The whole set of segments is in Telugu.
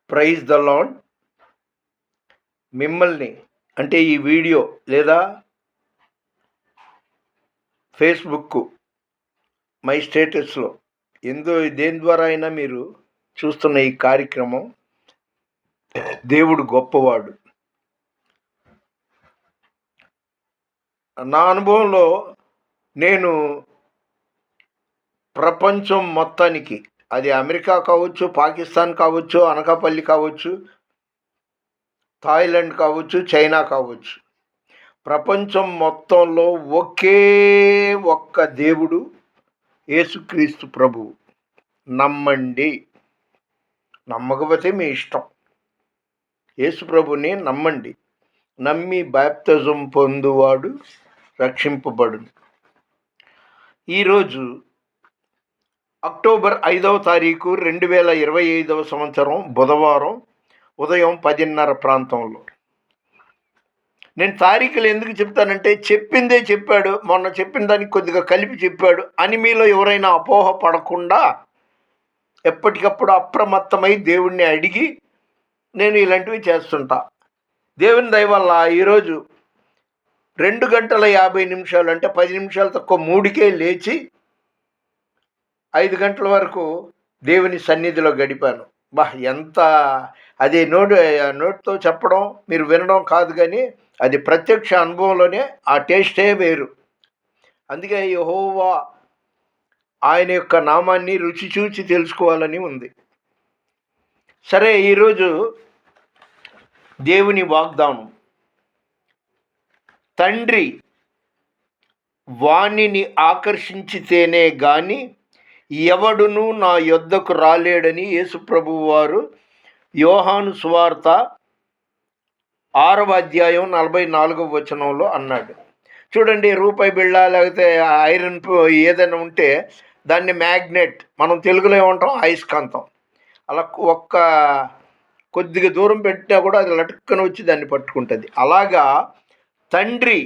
Praise the lord. మిమ్మల్ని అంటే ఈ వీడియో లేదా ఫేస్బుక్ మై స్టేటస్లో దేని ద్వారా అయినా మీరు చూస్తున్న ఈ కార్యక్రమం, దేవుడు గొప్పవాడు. నా అనుభవంలో నేను ప్రపంచం మొత్తానికి, అది అమెరికా కావచ్చు, పాకిస్తాన్ కావచ్చు, అనకాపల్లి కావచ్చు, థాయిలాండ్ కావచ్చు, చైనా కావచ్చు, ప్రపంచం మొత్తంలో ఒకే ఒక్క దేవుడు యేసుక్రీస్తు ప్రభువు. నమ్మండి, నమ్మకపోతే మీ ఇష్టం. యేసు ప్రభుని నమ్మండి. నమ్మి బాప్తిజం పొందువాడు రక్షింపబడును. ఈరోజు అక్టోబర్ 5వ తారీఖు 2025 సంవత్సరం బుధవారం ఉదయం 10:30 ప్రాంతంలో. నేను తారీఖులు ఎందుకు చెప్తానంటే, చెప్పిందే చెప్పాడు, మొన్న చెప్పిన దానికి కొద్దిగా కలిపి చెప్పాడు అని మీలో ఎవరైనా అపోహ పడకుండా ఎప్పటికప్పుడు అప్రమత్తమై దేవుణ్ణి అడిగి నేను ఇలాంటివి చేస్తుంటా. దేవుని దయ వల్ల ఈరోజు 2 గంటల 50 నిమిషాలు, అంటే 10 నిమిషాలు తక్కువ 3కే లేచి 5 గంటల వరకు దేవుని సన్నిధిలో గడిపాను. ఎంత అది నోటితో చెప్పడం, మీరు వినడం కాదు, కానీ అది ప్రత్యక్ష అనుభవంలోనే ఆ టేస్టే వేరు. అందుకే యెహోవా ఆయన యొక్క నామాన్ని రుచి చూచి తెలుసుకోవాలని ఉంది. సరే, ఈరోజు దేవుని వాగ్దానం. తండ్రి వాణిని ఆకర్షించితేనే గాని ఎవడును నా యొద్దకు రాలేడని యేసుప్రభువు వారు యోహాను సువార్త 6వ అధ్యాయం 44వ వచనంలో అన్నాడు. చూడండి, రూపాయి బిళ్ళ లేకపోతే ఐరన్ ఏదైనా ఉంటే దాన్ని మ్యాగ్నెట్, మనం తెలుగులో ఏమంటాం, అయస్కాంతం. అలా కొద్దిగా దూరం పెట్టినా కూడా అది లటుక్కన వచ్చి దాన్ని పట్టుకుంటుంది. అలాగా తండ్రి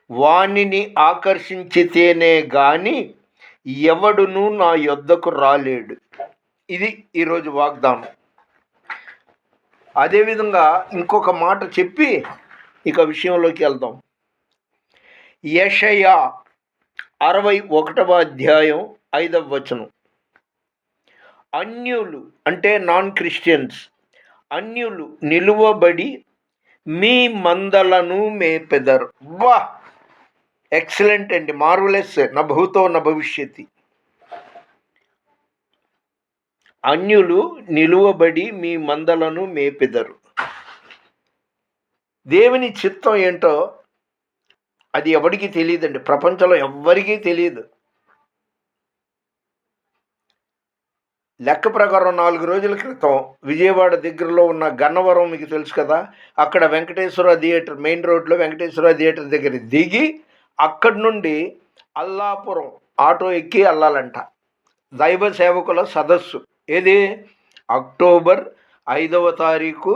వాణిని ఆకర్షించితేనే గాని ఎవడును నా యొద్దకు రాలేడు. ఇది ఈరోజు వాగ్దానం. అదేవిధంగా ఇంకొక మాట చెప్పి ఇక విషయంలోకి వెళ్దాం. యెషయా 61వ అధ్యాయం 5వ వచనం. అన్యులు అంటే నాన్ క్రిస్టియన్స్, అన్యులు నిలువబడి మీ మందలను మేపెదరు. ఎక్సలెంట్ అండి, మార్వలెస్. నభూతో నభవిష్యతి. అన్యులు నిలువబడి మీ మందలను మేపెదరు. దేవుని చిత్తం ఏంటో అది ఎవరికి తెలియదండి, ప్రపంచంలో ఎవ్వరికీ తెలియదు. లెక్క ప్రకారం 4 రోజుల క్రితం విజయవాడ దగ్గరలో ఉన్న గన్నవరం మీకు తెలుసు కదా, అక్కడ వెంకటేశ్వర థియేటర్, మెయిన్ రోడ్లో వెంకటేశ్వర థియేటర్ దగ్గర దిగి అక్కడి నుండి అల్లాపురం ఆటో ఎక్కి వెళ్ళాలంట. దైవ సేవకుల సదస్సు. ఏది? అక్టోబర్ 5వ తారీఖు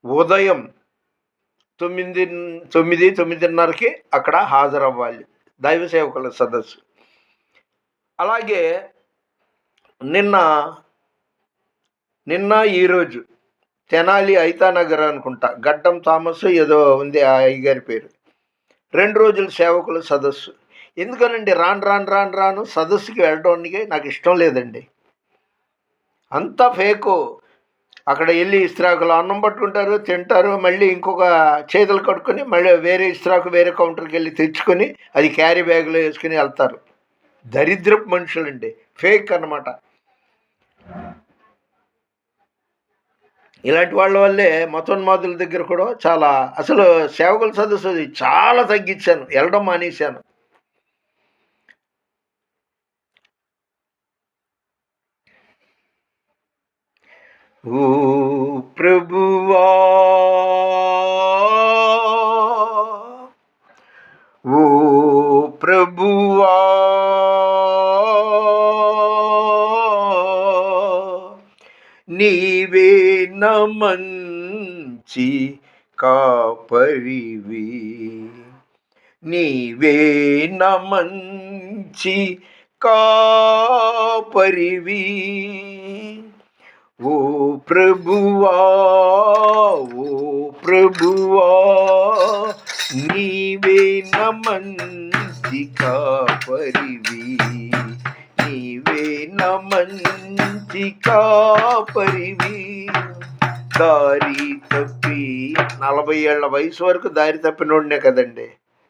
ఉదయం 9:30కి అక్కడ హాజరవ్వాలి, దైవ సేవకుల సదస్సు. అలాగే నిన్న ఈరోజు తెనాలి ఐతానగర్ అనుకుంటా, గడ్డం థామస్ ఏదో ఉంది ఆ అయ్యగారి పేరు, 2 రోజుల సేవకుల సదస్సు. ఎందుకనండి రాను సదస్సుకి వెళ్ళడానికి నాకు ఇష్టం లేదండి. అంతా ఫేకు. అక్కడ వెళ్ళి ఇస్త్రాకులు అన్నం పట్టుకుంటారు, తింటారు, మళ్ళీ ఇంకొక చేతులు కట్టుకొని మళ్ళీ వేరే ఇస్త్రాకు వేరే కౌంటర్కి వెళ్ళి తెచ్చుకొని అది క్యారీ బ్యాగ్లో వేసుకుని వెళ్తారు. దరిద్రపు మనుషులండి, ఫేక్ అన్నమాట. ఇలాంటి వాళ్ళ వల్లే మతోన్మాదుల దగ్గర కూడా చాలా, అసలు సేవకుల సదస్సు చాలా తగ్గించాను, వెళ్ళడం మానేశాను. ఓ ప్రభువా, ఓ ప్రభువా, నీవే నా మంచి కాపరివి, నీవే నా మంచి కాపరివి, ఓ ప్రభువా, ఓ ప్రభువా, నీవే నా మంచి కాపరివి, నీవే నా మంచి కాపరివి. దారి తప్పి 40 ఏళ్ల వయసు వరకు దారి తప్పినోడినే కదండి.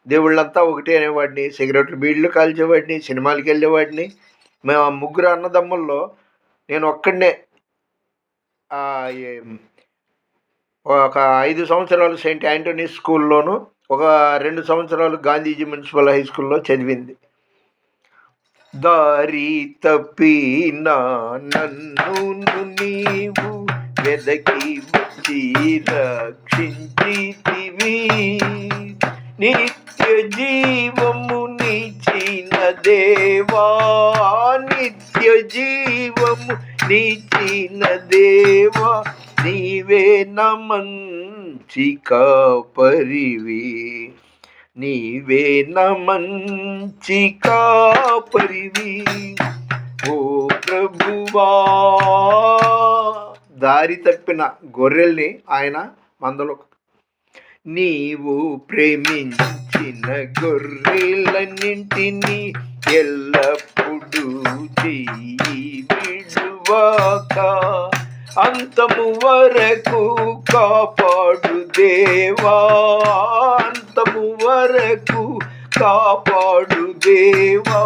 దేవుళ్ళంతా ఒకటే అనేవాడిని, సిగరెట్లు బీళ్ళు కాల్చేవాడిని, సినిమాలకి వెళ్ళేవాడిని. మేము ముగ్గురు అన్నదమ్ముల్లో నేను ఒక్కడనే ఒక 5 సంవత్సరాలు సెయింట్ యాంటోనీస్ స్కూల్లోను, ఒక 2 సంవత్సరాలు గాంధీజీ మున్సిపల్ హై స్కూల్లో చదివింది. దారి తప్పిన నన్ను నీవు వెదకి వచ్చి రక్షించితివి, నిత్య జీవము నీచిన దేవా, నిత్య జీవము నీచిన దేవా, నీవే నా మంచి కాపరివి, నీవే నా మంచి కాపరివి. ఓ ప్రభువా, దారి తప్పిన గొర్రెల్ని ఆయన మందలో, నీవు ప్రేమించిన గొర్రెలన్నింటినీ ఎల్లప్పుడూ చెయ్యి విడువాక, అంతము వరకు కాపాడు దేవా, అంతము వరకు కాపాడు దేవా,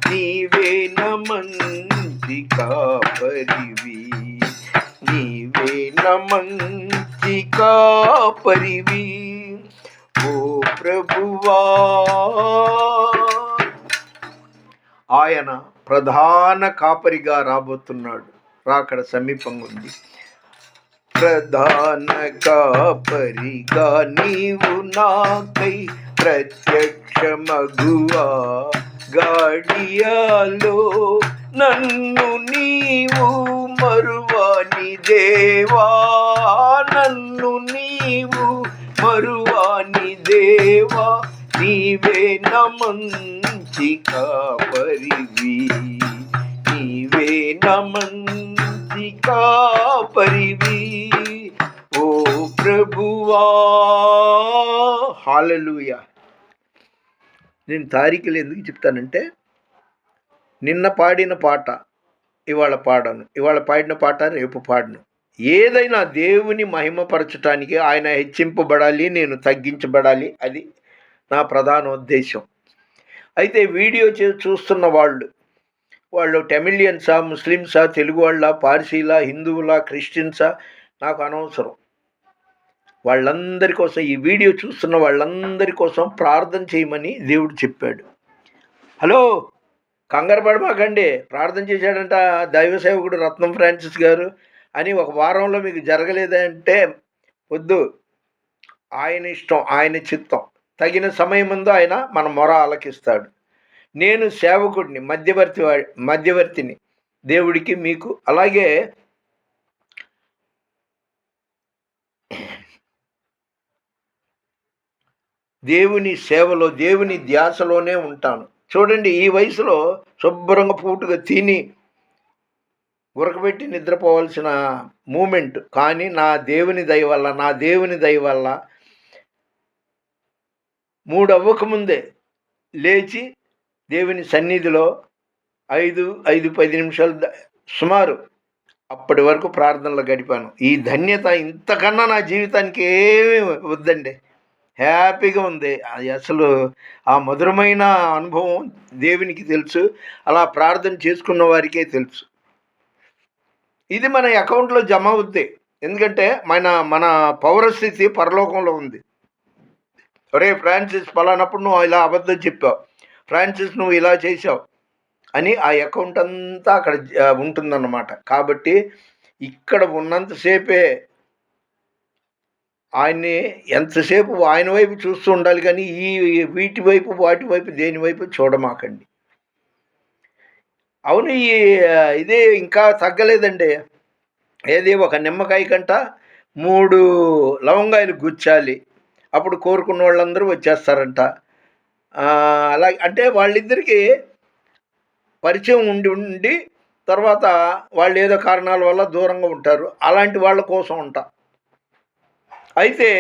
నీవే నా మంచి కాపరివి, నీవే నా మంచి కాపరివి. ఓ ప్రభువా, ఆయన ప్రధాన కాపరిగా రాబోతున్నాడు. రాకడ సమీపంగా ఉంది. ప్రధాన కాపరిగా నీవు నాకై ప్రత్యక్షమగువా గాడియాలో, నన్ను నీవు మరువాని దేవా, నన్ను నీవు మరువాని దేవా, నీవే నా మంచి కాపరివి, నీవే నా మంచి కాపరివి. ఓ ప్రభువా, హల్లెలూయా. నేను తారీఖులు ఎందుకు చెప్తానంటే, నిన్న పాడిన పాట ఇవాళ పాడను, ఇవాళ పాడిన పాట రేపు పాడను. ఏదైనా దేవుని మహిమపరచడానికి ఆయన హెచ్చింపబడాలి, నేను తగ్గించబడాలి. అది నా ప్రధాన ఉద్దేశం. అయితే వీడియో చూస్తున్న వాళ్ళు టెమిలియన్సా, ముస్లిమ్సా, తెలుగు వాళ్ళ, పార్సీలా, హిందువులా, క్రిస్టియన్సా నాకు అనవసరం. వాళ్ళందరి కోసం, ఈ వీడియో చూస్తున్న వాళ్ళందరి కోసం ప్రార్థన చేయమని దేవుడు చెప్పాడు. హలో, కంగారు పడమాకండి. ప్రార్థన చేశాడంట దైవ సేవకుడు రత్నం ఫ్రాన్సిస్ గారు అని ఒక వారంలో మీకు జరగలేదంటే వద్దు. ఆయన ఇష్టం, ఆయన చిత్తం. తగిన సమయం ముందు ఆయన మన మొర ఆలకిస్తాడు. నేను సేవకుడిని, మధ్యవర్తిని దేవుడికి, మీకు. అలాగే దేవుని సేవలో, దేవుని ధ్యాసలోనే ఉంటాను. చూడండి, ఈ వయసులో శుభ్రంగా పూటుగా తిని ఉరకబెట్టి నిద్రపోవాల్సిన మూమెంట్, కానీ నా దేవుని దయ వల్ల 3 అవ్వకముందే లేచి దేవుని సన్నిధిలో 5-10 నిమిషాలు సుమారు అప్పటి వరకు ప్రార్థనలో గడిపాను. ఈ ధన్యత ఇంతకన్నా నా జీవితానికి ఏమీ వద్దండి. హ్యాపీగా ఉంది. అది అసలు ఆ మధురమైన అనుభవం దేవునికి తెలుసు, అలా ప్రార్థన చేసుకున్న వారికే తెలుసు. ఇది మన అకౌంట్లో జమ అవుద్ది. ఎందుకంటే మన పౌరస్థితి పరలోకంలో ఉంది. ఒరే ఫ్రాన్సిస్, పలానప్పుడు నువ్వు ఇలా అబద్ధం చెప్పావు, ఫ్రాన్సిస్ నువ్వు ఇలా చేసావు అని ఆ అకౌంట్ అంతా అక్కడ ఉంటుందన్నమాట. కాబట్టి ఇక్కడ ఉన్నంతసేపే ఆయన్ని, ఎంతసేపు ఆయన వైపు చూస్తూ ఉండాలి, కానీ వీటి వైపు వాటి వైపు దేని వైపు చూడమాకండి. అవును, ఇదే ఇంకా తగ్గలేదండి. ఏది, ఒక నిమ్మకాయ కంట 3 లవంగాయలు గుచ్చాలి, అప్పుడు కోరుకున్న వాళ్ళందరూ వచ్చేస్తారంట. అలా అంటే వాళ్ళిద్దరికీ పరిచయం ఉండి తర్వాత వాళ్ళు ఏదో కారణాల వల్ల దూరంగా ఉంటారు. అలాంటి వాళ్ళ కోసం ఉంటా. అయితే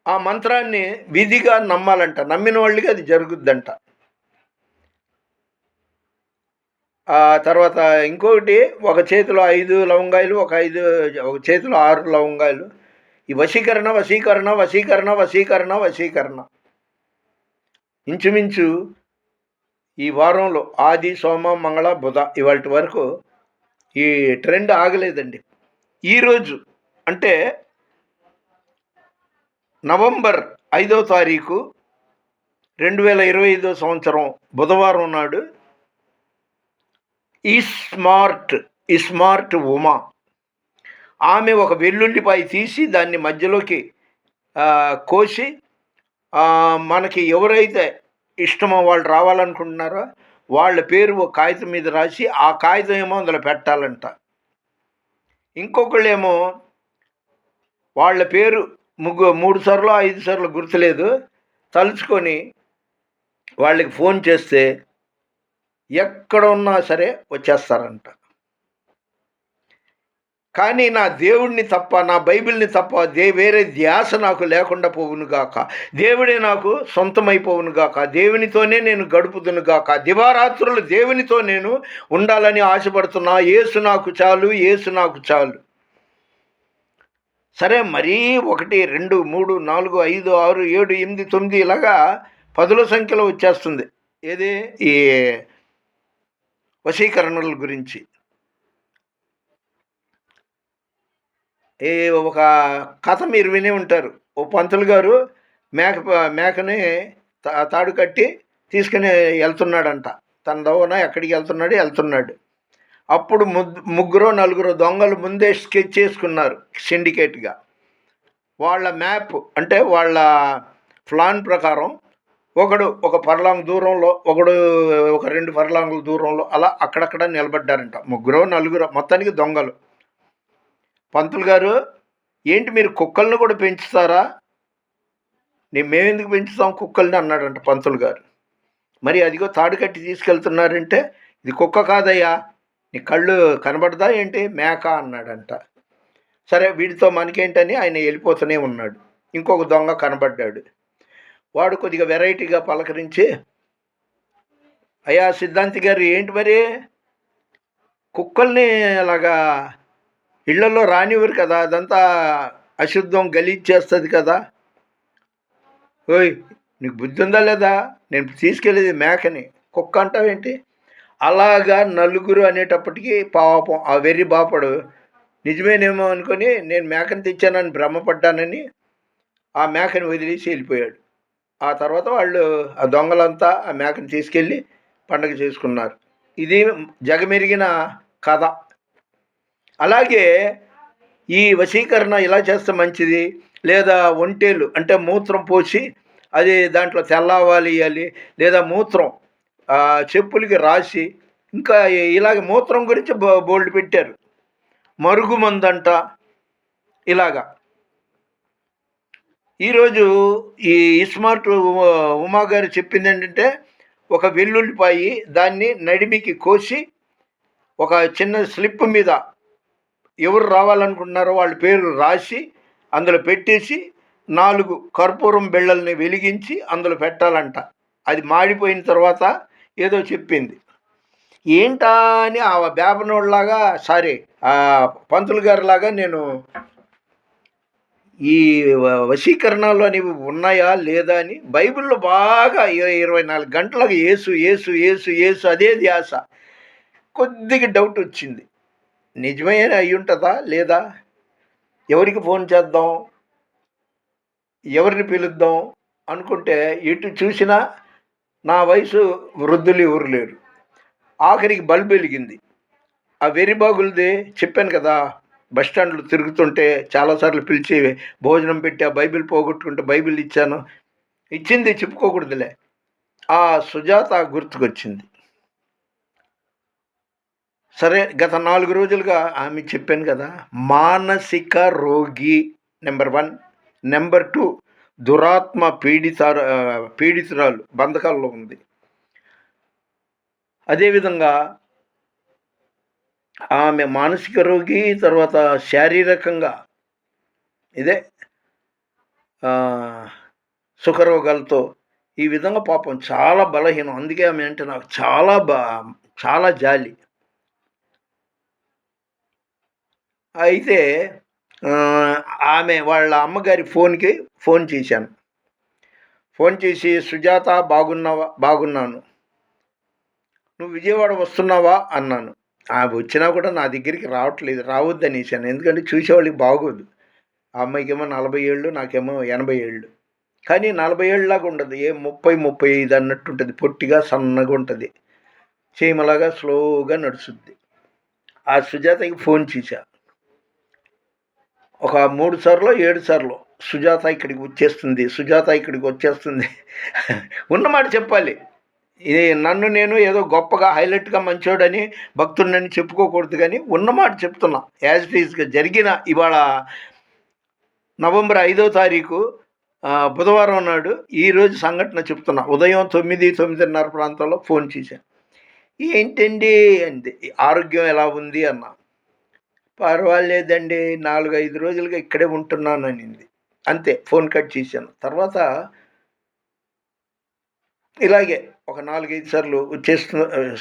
ఆ మంత్రాన్ని విధిగా నమ్మాలంట. నమ్మిన వాళ్ళకి అది జరుగుద్దంట. తర్వాత ఇంకొకటి, ఒక చేతిలో 5 లవంగాయలు, ఒక చేతిలో 6 లవంగాయలు. ఈ వశీకరణ, వశీకరణ, వశీకరణ, వశీకరణ, వశీకరణ. ఇంచుమించు ఈ వారంలో ఆది, సోమ, మంగళ, బుధ ఇవాల్టి వరకు ఈ ట్రెండ్ ఆగలేదండి. ఈరోజు అంటే నవంబర్ 5వ తారీఖు 2025 సంవత్సరం బుధవారం నాడు ఈ స్మార్ట్ ఉమా ఆమె ఒక వెల్లుల్లిపాయ తీసి దాన్ని మధ్యలోకి కోసి మనకి ఎవరైతే ఇష్టమో వాళ్ళు రావాలనుకుంటున్నారో వాళ్ళ పేరు ఒక కాగితం మీద రాసి ఆ కాగితం ఏమో అందులో పెట్టాలంట. ఇంకొకళ్ళేమో వాళ్ళ పేరు 3 సార్లు 5 సార్లు గుర్తులేదు తలుచుకొని వాళ్ళకి ఫోన్ చేస్తే ఎక్కడ ఉన్నా సరే వచ్చేస్తారంట. కానీ నా దేవుడిని తప్ప, నా బైబిల్ని తప్ప వేరే ధ్యాస నాకు లేకుండా పోవునుగాక, దేవుడే నాకు సొంతమైపోవునుగాక, దేవునితోనే నేను గడుపుదునుగాక, దివారాత్రులు దేవునితో నేను ఉండాలని ఆశపడుతున్నా. యేసు నాకు చాలు, యేసు నాకు చాలు. సరే, మరీ 1, 2, 3, 4, 5, 6, 7, 8, 9 ఇలాగా 10ల సంఖ్యలో వచ్చేస్తుంది. ఏది ఈ వశీకరణల గురించి. ఒక కథ మీరు వినే ఉంటారు. ఓ పంతులు గారు మేకని తాడు కట్టి తీసుకుని వెళ్తున్నాడంట. తన దవన ఎక్కడికి వెళ్తున్నాడు. అప్పుడు 3, 4 దొంగలు ముందే స్కెచ్ చేసుకున్నారు సిండికేట్గా. వాళ్ళ మ్యాప్ అంటే వాళ్ళ ప్లాన్ ప్రకారం ఒకడు ఒక ఫర్లాంగ్ దూరంలో, ఒకడు ఒక 2 ఫర్లాంగుల దూరంలో అలా అక్కడక్కడ నిలబడ్డారంట. 3, 4 మొత్తానికి దొంగలు. పంతులు గారు, ఏంటి మీరు కుక్కల్ని కూడా పెంచుతారా? మేమెందుకు పెంచుతాం కుక్కల్ని అన్నాడంట పంతులు గారు. మరి అదిగో తాడు కట్టి తీసుకెళ్తున్నారంటే, ఇది కుక్క కాదయ్యా, నీ కళ్ళు కనబడదా ఏంటి, మేక అన్నాడంట. సరే, వీడితో మనకేంటని ఆయన వెళ్ళిపోతూనే ఉన్నాడు. ఇంకొక దొంగ కనబడ్డాడు. వాడు కొద్దిగా వెరైటీగా పలకరించి, అయ్యా సిద్ధాంతి గారు, ఏంటి మరి కుక్కల్ని అలాగా ఇళ్లలో రానివ్వరు కదా, అదంతా అశుద్ధం, గలీజ్ చేస్తుంది కదా. ఓయ్, నీకు బుద్ధి ఉందా లేదా? నేను తీసుకెళ్ళేది మేకని, కుక్క అంటావేంటి? అలాగా నలుగురు అనేటప్పటికీ పాపం ఆ వెర్రి బాపడు నిజమేనేమో అనుకొని నేను మేకని తెచ్చానని భ్రమపడ్డానని ఆ మేకని వదిలేసి వెళ్ళిపోయాడు. ఆ తర్వాత వాళ్ళు ఆ దొంగలంతా ఆ మేకని తీసుకెళ్ళి పండగ చేసుకున్నారు. ఇది జగమెరిగిన కథ. అలాగే ఈ వశీకరణ ఇలా చేస్తే మంచిది, లేదా ఒంటేలు అంటే మూత్రం పోసి అది దాంట్లో తెల్లవాలి ఇవ్వాలి, లేదా మూత్రం చెప్పులకి రాసి, ఇంకా ఇలాగ మూత్రం గురించి బోల్డ్ పెట్టారు. మరుగుమందంట ఇలాగా. ఈరోజు ఈ స్మార్ట్ ఉమా గారు చెప్పింది ఏంటంటే, ఒక వెల్లుల్లిపాయి దాన్ని నడిమికి కోసి ఒక చిన్న స్లిప్ మీద ఎవరు రావాలనుకుంటున్నారో వాళ్ళ పేరు రాసి అందులో పెట్టేసి 4 కర్పూరం బిళ్ళల్ని వెలిగించి అందులో పెట్టాలంట. అది మాడిపోయిన తర్వాత ఏదో చెప్పింది. ఏంటా అని ఆ బేపనోళ్ళలాగా, పంతులు గారిలాగా నేను ఈ వశీకరణలో అనేవి ఉన్నాయా లేదా అని బైబిల్లో బాగా 24 గంటలకు యేసు యేసు యేసు యేసు అదే ధ్యాస. కొద్దిగా డౌట్ వచ్చింది, నిజమే అయి ఉంటుందా లేదా, ఎవరికి ఫోన్ చేద్దాం, ఎవరిని పిలుద్దాం అనుకుంటే ఎటు చూసినా నా వయసు వృద్ధులు ఎవరు లేరు. ఆఖరికి బల్బు వెలిగింది. ఆ వెరిబాగులది చెప్పాను కదా, బస్టాండ్లు తిరుగుతుంటే చాలాసార్లు పిలిచి భోజనం పెట్టి ఆ బైబిల్ పోగొట్టుకుంటే బైబిల్ ఇచ్చాను. ఇచ్చింది చెప్పుకోకూడదులే, ఆ సుజాత గుర్తుకొచ్చింది. సరే, గత 4 రోజులుగా ఆమె చెప్పాను కదా, మానసిక రోగి నెంబర్ 1, నెంబర్ 2 దురాత్మ పీడితురాలు బంధకాల్లో ఉంది. అదేవిధంగా ఆమె మానసిక రోగి, తర్వాత శారీరకంగా ఇదే సుఖరోగాలతో ఈ విధంగా పాపం చాలా బలహీనం. అందుకే ఆమె అంటే నాకు చాలా జాలి. అయితే ఆమె వాళ్ళ అమ్మగారి ఫోన్‌కి ఫోన్ చేశాను. ఫోన్ చేసి, "సుజాత బాగున్నావా?" "బాగున్నాను." "నువ్వు విజయవాడ వస్తున్నావా?" అన్నాను. వచ్చినా కూడా నా దగ్గరికి రావట్లేదు. రావద్దనేసాను. ఎందుకంటే చూసేవాళ్ళకి బాగోదు. ఆ అమ్మాయికేమో 40 ఏళ్ళు, నాకేమో 80 ఏళ్ళు. కానీ 40 ఏళ్ళలాగా ఉండదు. 30, 35 అన్నట్టుంటది. పొట్టిగా, సన్నగుంటది. చీమలాగా స్లోగా నడుస్తుంది. ఆ సుజాతకి ఫోన్ చేశా. ఒక 3 సార్లో, 7 సార్లో సుజాత ఇక్కడికి వచ్చేస్తుంది, సుజాత ఇక్కడికి వచ్చేస్తుంది. ఉన్నమాట చెప్పాలి. ఇది నన్ను నేను ఏదో గొప్పగా హైలైట్‌గా మంచోడని, భక్తుడినని చెప్పుకోకూడదు గానీ, ఉన్నమాట చెప్తున్నా. యాజ్ ఇట్ ఈజ్‌గా జరిగిన ఇవాళ నవంబర్ 5వ తారీఖు బుధవారం నాడు ఈరోజు సంఘటన చెప్తున్నా. ఉదయం 9, 9:30 ప్రాంతంలో ఫోన్ చేశా. "ఏంటండి" అంది. "ఆరోగ్యం ఎలా ఉంది" అన్నా. "పర్వాలేదండి. 4, 5 రోజులుగా ఇక్కడే ఉంటున్నాననింది." అంతే. ఫోన్ కట్ చేశాను. తర్వాత ఇలాగే ఒక 4, 5 సార్లు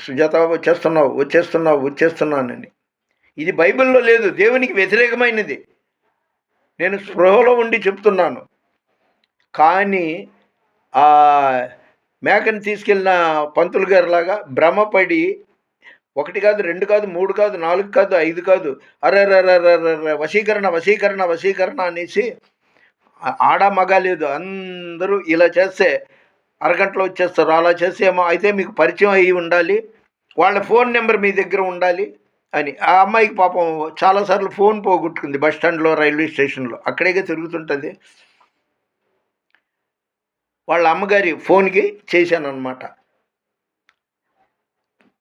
"సుజాత వచ్చేస్తున్నావు, వచ్చేస్తున్నావు, వచ్చేస్తున్నానని." ఇది బైబిల్‌లో లేదు. దేవునికి వ్యతిరేకమైనది. నేను స్పృహలో ఉండి చెప్తున్నాను. కానీ మేకని తీసుకెళ్ళిన పంతులు గారిలాగా భ్రమపడి 1 కాదు, 2 కాదు, 3 కాదు, 4 కాదు, 5 కాదు. అరెరెరెరెరె! వశీకరణ, వశీకరణ, వశీకరణ అనేసి ఆడ, మగ లేదు. అందరూ ఇలా చేస్తే అరగంటలో వచ్చేస్తారు. అలా చేసేమో అయితే మీకు పరిచయం అయ్యి ఉండాలి. వాళ్ళ ఫోన్ నెంబర్ మీ దగ్గర ఉండాలి అని. ఆ అమ్మాయికి పాపం చాలా సార్లు ఫోన్ పోగొట్టుకుంది. బస్ స్టాండ్‌లో, రైల్వే స్టేషన్‌లో. అక్కడేగా తిరుగుతుంటది. వాళ్ళ అమ్మగారి ఫోన్‌కి చేశాననమాట.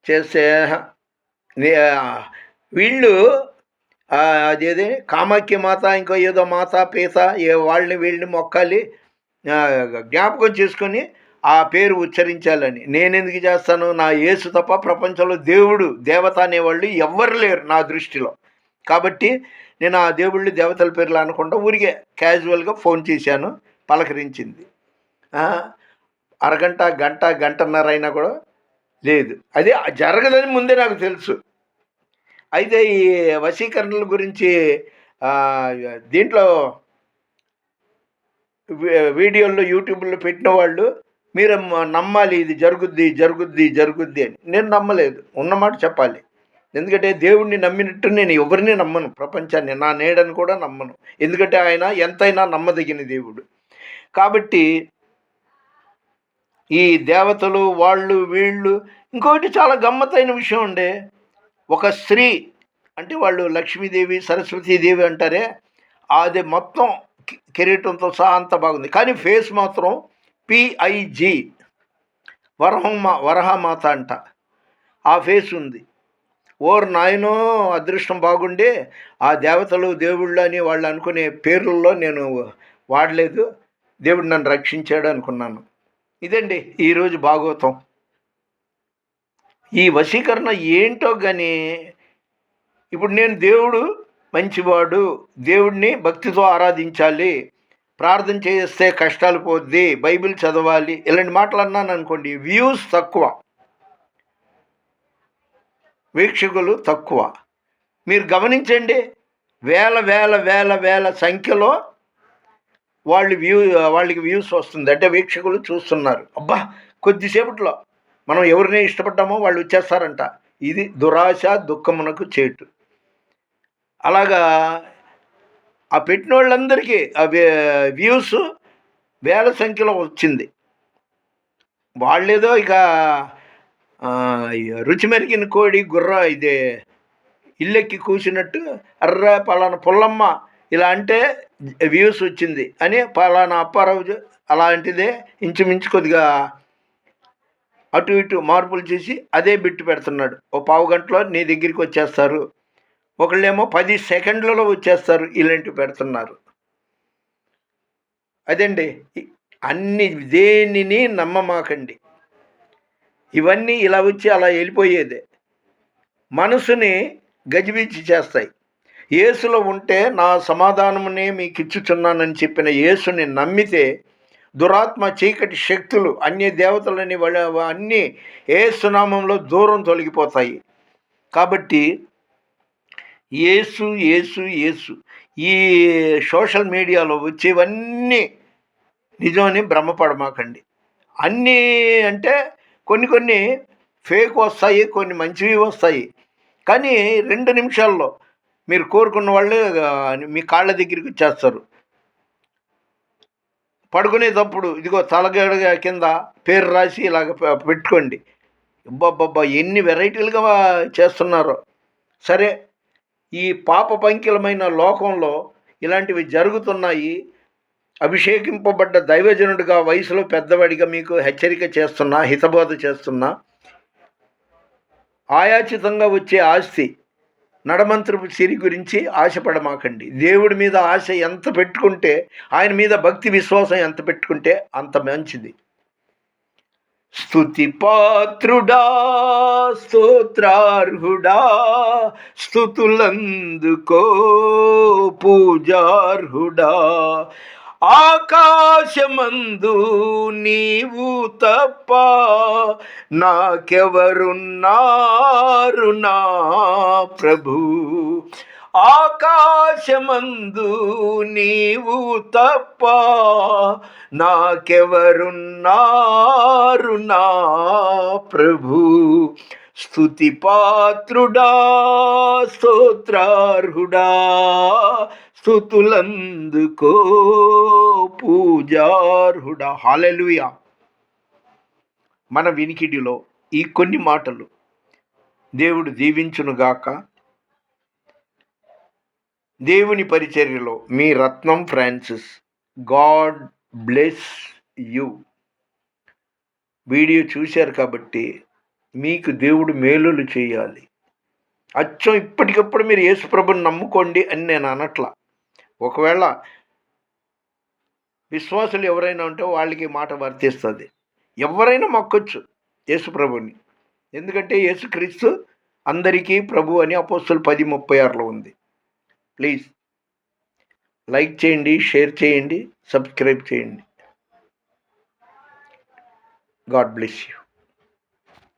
చేస్తే వీళ్ళు అదేది కామాఖ్య మాత, ఇంకో ఏదో మాత, పీత వాళ్ళని వీళ్ళని మొక్కాలి, జ్ఞాపకం చేసుకొని ఆ పేరు ఉచ్చరించాలని. నేనెందుకు చేస్తాను? నా యేసు తప్ప ప్రపంచంలో దేవుడు, దేవత అనేవాళ్ళు ఎవ్వరు లేరు నా దృష్టిలో. కాబట్టి నేను ఆ దేవుళ్ళు, దేవతల పేర్లు అనకుండా ఊరికే క్యాజువల్‌గా ఫోన్ చేశాను. పలకరించింది. అరగంట, గంట, గంటన్నర అయినా కూడా లేదు. అది జరగదని ముందే నాకు తెలుసు. అయితే ఈ వశీకరణల గురించి దీంట్లో వీడియోల్లో, యూట్యూబ్‌లో పెట్టిన వాళ్ళు మీరు నమ్మాలి, ఇది జరుగుద్ది, జరుగుద్ది, జరుగుద్ది అని. నేను నమ్మలేదు. ఉన్నమాట చెప్పాలి. ఎందుకంటే దేవుడిని నమ్మినట్టు నేను ఎవరిని నమ్మను. ప్రపంచాన్ని, నా నీడని కూడా నమ్మను. ఎందుకంటే ఆయన ఎంతైనా నమ్మదగిన దేవుడు. కాబట్టి ఈ దేవతలు, వాళ్ళు, వీళ్ళు ఇంకొకటి చాలా గమ్మత్తైన విషయం అండి. ఒక స్త్రీ అంటే వాళ్ళు లక్ష్మీదేవి, సరస్వతీదేవి అంటారే, అది మొత్తం కిరీటంతో సహా అంత బాగుంది. కానీ ఫేస్ మాత్రం పిఐజి వరహమాత అంట. ఆ ఫేస్ ఉంది. ఓరు నాయనో అదృష్టం బాగుండి ఆ దేవతలు, దేవుళ్ళు అని వాళ్ళు అనుకునే పేర్లలో నేను వాడలేదు. దేవుడు నన్ను రక్షించాడు అనుకున్నాను. ఇదండి ఈరోజు భాగవతం. ఈ వశీకరణ ఏంటో కానీ ఇప్పుడు నేను దేవుడు మంచివాడు, దేవుడిని భక్తితో ఆరాధించాలి, ప్రార్థన చేస్తే కష్టాలు పోద్ది, బైబిల్ చదవాలి, ఇలాంటి మాటలు అన్నాను అనుకోండి, వ్యూస్ తక్కువ, వీక్షకులు తక్కువ. మీరు గమనించండి, వేల వేల వేల వేల సంఖ్యలో వాళ్ళకి వ్యూస్ వస్తుంది. అంటే వీక్షకులు చూస్తున్నారు. అబ్బా, కొద్దిసేపట్లో మనం ఎవరిని ఇష్టపడ్డామో వాళ్ళు వచ్చేస్తారంట. ఇది దురాశ దుఃఖమునకు చేటు. అలాగా ఆ పెట్టిన వాళ్ళందరికీ వ్యూస్ వేల సంఖ్యలో వచ్చింది. వాళ్ళేదో ఇక రుచి మెరిగిన కోడి ఇదే ఇల్లెక్కి కూసినట్టు అర్రా పలానా పుల్లమ్మ ఇలా అంటే వ్యూస్ వచ్చింది అని, పలానా అప్పారావు అలాంటిదే ఇంచుమించు కొద్దిగా అటు ఇటు మార్పులు చేసి అదే బిట్టు పెడుతున్నాడు. ఓ పావు గంటలో నీ దగ్గరికి వచ్చేస్తారు, ఒకళ్ళేమో 10 సెకండ్లలో వచ్చేస్తారు, ఇలాంటివి పెడుతున్నారు. అదండి, అన్ని దేనిని నమ్మమాకండి. ఇవన్నీ ఇలా వచ్చి అలా వెళ్ళిపోయేదే. మనసుని గజిబిజి చేస్తాయి. యేసులో ఉంటే నా సమాధానమునే మీకు ఇచ్చుచున్నానని చెప్పిన యేసుని నమ్మితే దురాత్మ చీకటి శక్తులు అన్య దేవతలని అన్నీ యేసు నామంలో దూరం తొలగిపోతాయి. కాబట్టి యేసు యేసు యేసు ఈ సోషల్ మీడియాలో వచ్చేవన్నీ నిజమని భ్రమపడమాకండి. అన్నీ అంటే కొన్ని ఫేక్ వస్తాయి, కొన్ని మంచివి వస్తాయి. కానీ 2 నిమిషాల్లో మీరు కోరుకున్న వాళ్ళు మీ కాళ్ళ దగ్గరికి వచ్చేస్తారు. పడుకునేటప్పుడు ఇదిగో తలగడ కింద పేరు రాసి ఇలాగ పెట్టుకోండి. అబ్బబ్బబ్బా! ఎన్ని వెరైటీలుగా చేస్తున్నారో. సరే, ఈ పాప పంకిలమైన లోకంలో ఇలాంటివి జరుగుతున్నాయి. అభిషేకింపబడ్డ దైవజనుడిగా వయసులో పెద్దవాడిగా మీకు హెచ్చరిక చేస్తున్నా, హితబోధ చేస్తున్నా. ఆయాచితంగా వచ్చే ఆస్తి, నడమంత్రపు సిరి గురించి ఆశపడమాకండి. దేవుడి మీద ఆశ ఎంత పెట్టుకుంటే, ఆయన మీద భక్తి విశ్వాసం ఎంత పెట్టుకుంటే అంత మంచిది. స్తుతి పాత్రుడా, స్తోత్రార్హుడా, స్తుతులందుకో పూజార్హుడా. ఆకాశమందు నీవు తప్ప నాకెవరున్నారు నా ప్రభు. ఆకాశమందు నీవు తప్ప నాకెవరున్నారు నా ప్రభు. స్తుతి పాత్రుడా, స్తోత్రార్హుడా, స్తుతులందుకో పూజార్హుడా. హల్లెలూయా. మన వినికిడిలో ఈ కొన్ని మాటలు దేవుడు దీవించునుగాక. దేవుని పరిచర్యలో మీ Ratnam Francis. God bless you. Video చూశారు కాబట్టి మీకు దేవుడు మేలులు చేయాలి. అచ్చం ఇప్పటికప్పుడు మీరు యేసుప్రభుని నమ్ముకోండి అని నేను అనట్లా. ఒకవేళ విశ్వాసులు ఎవరైనా ఉంటే వాళ్ళకి మాట వర్తిస్తుంది. ఎవరైనా మొక్కొచ్చు యేసుప్రభుని. ఎందుకంటే యేసుక్రీస్తు అందరికీ ప్రభు అని అపోస్తలులు 10:36 ఉంది. ప్లీజ్ లైక్ చేయండి, షేర్ చేయండి, సబ్స్క్రైబ్ చేయండి. God bless you.